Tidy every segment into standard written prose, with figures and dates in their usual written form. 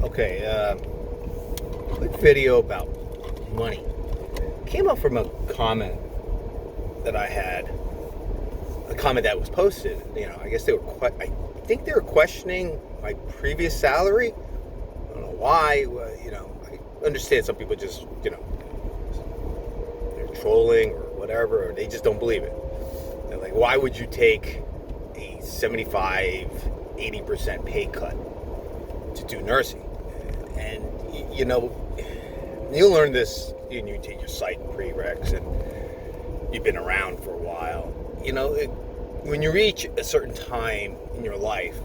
Okay, quick video about money. Came up from a comment that I had, a comment that was posted. I guess I think they were questioning my previous salary. I don't know why. I understand some people just, they're trolling or whatever, or they just don't believe it. They're like, why would you take a 75, 80% pay cut to do nursing? And you'll learn this when you take your psych prereqs and you've been around for a while. When you reach a certain time in your life,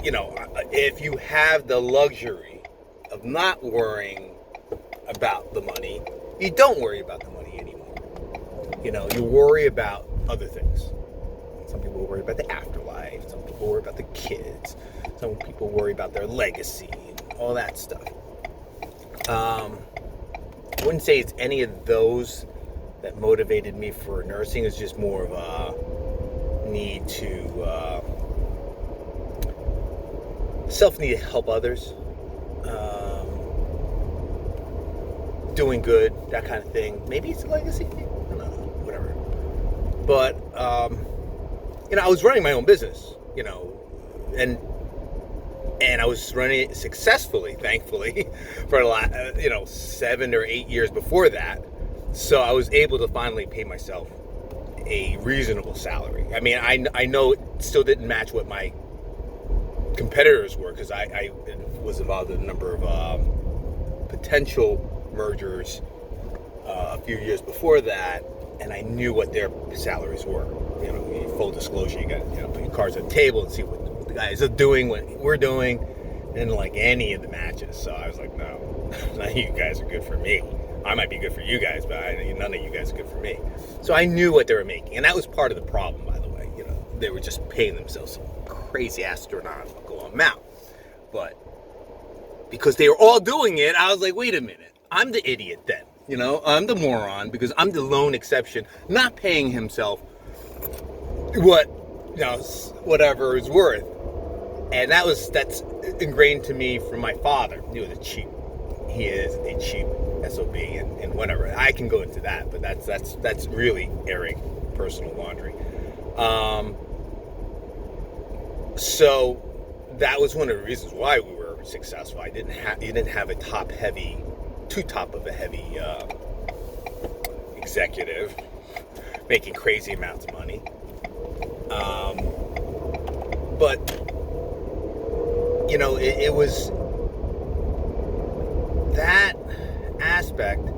if you have the luxury of not worrying about the money, you don't worry about the money anymore. You worry about other things. Some people worry about the afterlife. Some people worry about the kids. Some people worry about their legacy and all that stuff. I wouldn't say it's any of those that motivated me for nursing. It's just more of a need to self-need to help others, doing good, that kind of thing. Maybe it's a legacy thing. I don't know, whatever. But I was running my own business, and I was running it successfully, thankfully, for a lot, 7 or 8 years before that. So I was able to finally pay myself a reasonable salary. I mean, I know it still didn't match what my competitors were, because I was involved in a number of potential mergers a few years before that, and I knew what their salaries were. Full disclosure, you got to put your cards on the table and see what the guys are doing, what we're doing, and like any of the matches. So I was like, no, none of you guys are good for me. I might be good for you guys, but none of you guys are good for me. So I knew what they were making, and that was part of the problem, by the way. They were just paying themselves some crazy astronomical amount. But because they were all doing it, I was like, wait a minute, I'm the idiot then. I'm the moron, because I'm the lone exception, not paying himself whatever is worth. And that's ingrained to me from my father. He is a cheap SOB and whatever. I can go into that, but that's really airing personal laundry. So that was one of the reasons why we were successful. You didn't have a too top of a heavy executive making crazy amounts of money. But it was that aspect,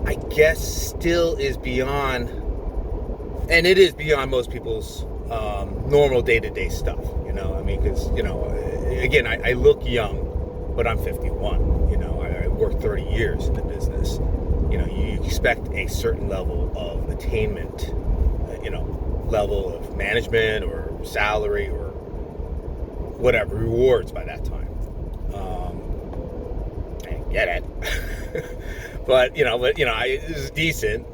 I guess, still is beyond, and it is beyond most people's normal day-to-day stuff. Because again, I look young, but I'm 51. I worked 30 years in the business. You expect a certain level of attainment, level of management or salary or whatever, rewards by that time. I didn't get it. but it was decent,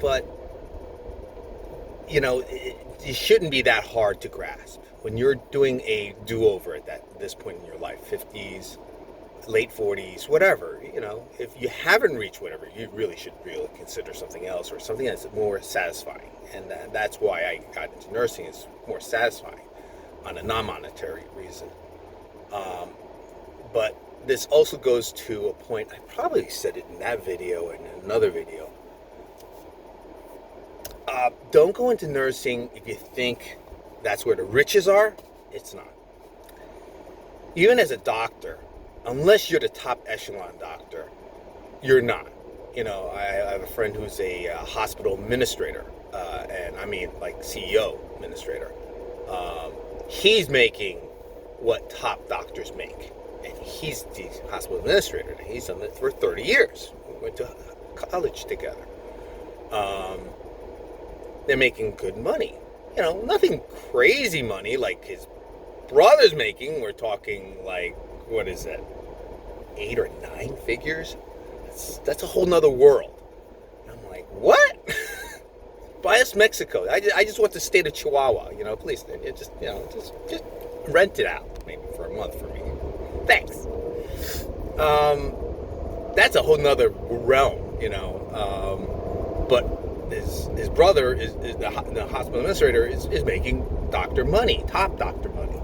but it shouldn't be that hard to grasp when you're doing a do-over at this point in your life, 50s, late 40s, whatever. If you haven't reached whatever, you really should consider something else, or something that's more satisfying. And that's why I got into nursing. It's more satisfying on a non-monetary reason. But this also goes to a point, I probably said it in that video and in another video. Don't go into nursing if you think that's where the riches are. It's not. Even as a doctor, unless you're the top echelon doctor, you're not. I have a friend who's a hospital administrator, and I mean like CEO administrator. He's making what top doctors make, and he's the hospital administrator, and he's done it for 30 years. We went to college together. They're making good money. Nothing crazy money like his brother's making. We're talking like, what is that, 8 or 9 figures? That's a whole nother world. And I'm like, what? Buy us Mexico. I just want the state of Chihuahua. Please, just rent it out maybe for a month for me. Thanks. That's a whole nother realm, but his brother is the hospital administrator is making doctor money, top doctor money.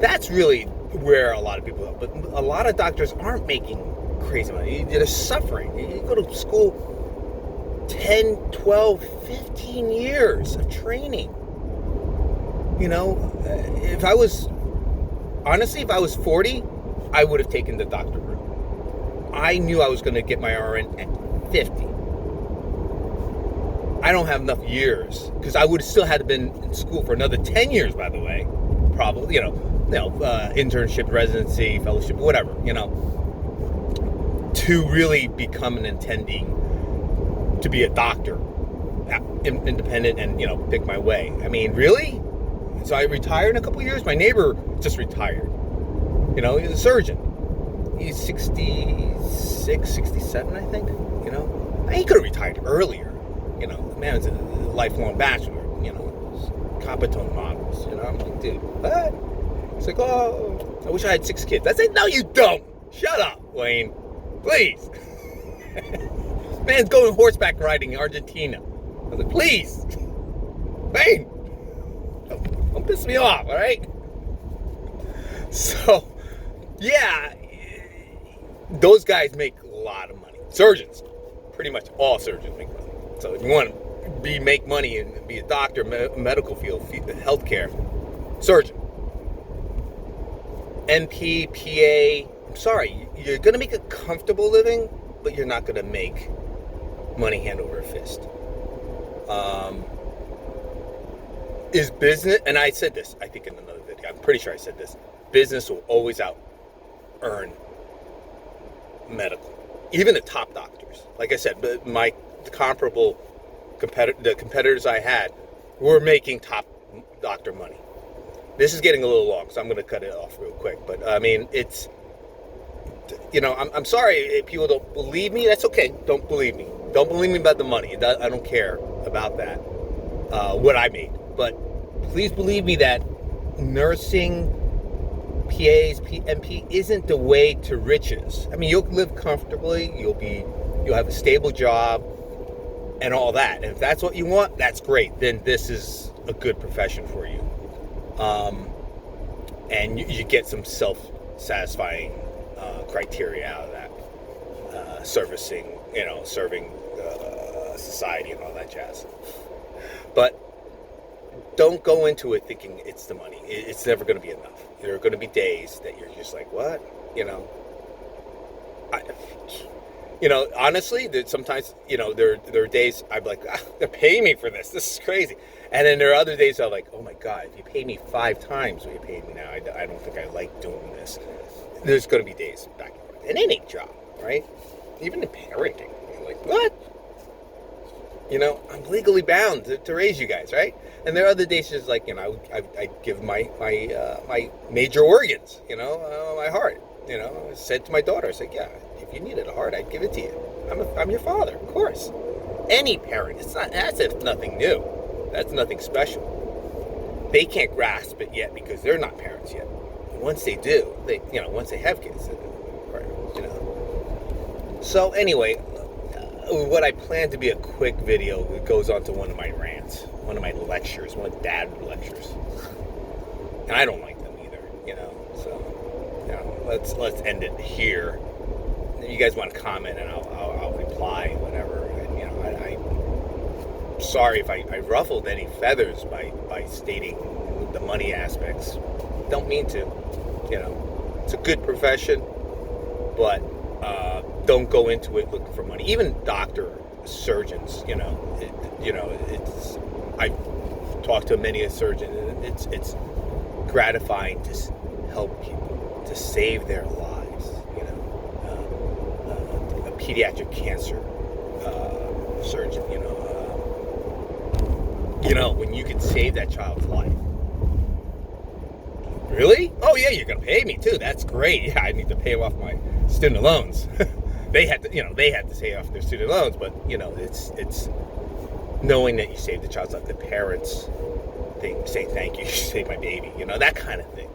That's really where a lot of people are. But a lot of doctors aren't making crazy money. They're suffering. You go to school 10, 12, 15 years of training. If I was 40, I would have taken the doctor route. I knew I was going to get my RN at 50. I don't have enough years because I would have still had to been in school for another 10 years, by the way. Probably, internship, residency, fellowship, whatever, to really become an attending, to be a doctor, independent and, pick my way. I mean, really? So I retired in a couple of years. My neighbor just retired. He's a surgeon. He's 66, 67, I think. He could have retired earlier. The man's a lifelong bachelor. Competone models. I'm like, dude, what? It's like, oh, I wish I had 6 kids. I said, no, you don't. Shut up, Wayne. Please. Man's going horseback riding in Argentina. I was like, please. Wayne. Don't piss me off, all right? So, yeah, those guys make a lot of money. Surgeons, pretty much all surgeons make money. So if you want to make money and be a doctor, medical field, healthcare, surgeon, NP, PA, I'm sorry, you're going to make a comfortable living, but you're not going to make money hand over fist. Is business, and I said this, I think in another video, I'm pretty sure I said this, business will always out-earn medical. Even the top doctors. Like I said, the competitors I had were making top doctor money. This is getting a little long, so I'm going to cut it off real quick. But, I mean, it's, I'm sorry if people don't believe me. That's okay. Don't believe me. Don't believe me about the money. I don't care about that, what I made. But please believe me that nursing, PAs, NP isn't the way to riches. I mean, you'll live comfortably. You'll have a stable job and all that. And if that's what you want, that's great. Then this is a good profession for you. And you get some self-satisfying criteria out of that. Serving society and all that jazz. But don't go into it thinking it's the money. It's never going to be enough. There are going to be days that you're just like, what? Honestly, sometimes, there are days I'm like, they're paying me for this. This is crazy. And then there are other days I'm like, oh my God, if you pay me 5 times what you paid me now, I don't think I like doing this. There's going to be days back and forth. In any job, right? Even in parenting. You're like, what? I'm legally bound to raise you guys, right? And there are other days just like, I give my major organs, my heart. I said to my daughter, I said, yeah, if you needed a heart, I'd give it to you. I'm your father, of course. Any parent, that's nothing new. That's nothing special. They can't grasp it yet because they're not parents yet. Once they do, once they have kids, So anyway, what I plan to be a quick video, it goes on to one of my rants, one of my lectures, one of dad lectures. And I don't like them either, So, let's end it here. If you guys want to comment, and I'll reply, whatever. And, I'm sorry if I ruffled any feathers by stating the money aspects. Don't mean to. It's a good profession, but don't go into it looking for money. Even surgeons, it's. I've talked to many a surgeon, and it's gratifying to help people, to save their lives. A pediatric cancer surgeon, when you can save that child's life. Really? Oh yeah, you're gonna pay me too. That's great. Yeah, I need to pay off my student loans. They had to pay off their student loans, but it's knowing that you saved the child's life. The parents, say thank you, you saved my baby, that kind of thing,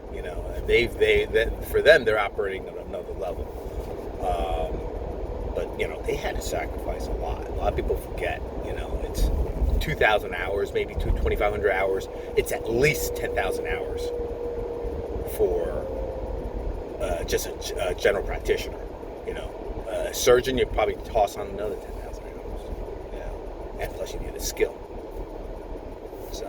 for them, they're operating at another level. But they had to sacrifice a lot. A lot of people forget, it's 2,000 hours, maybe 2,500 hours. It's at least 10,000 hours for just a general practitioner. A surgeon, you probably toss on another 10,000 hours. And plus you need a skill. So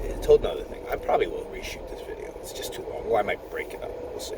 it's a whole another thing. I probably will reshoot this video. It's just too long. Or I might break it up. We'll see.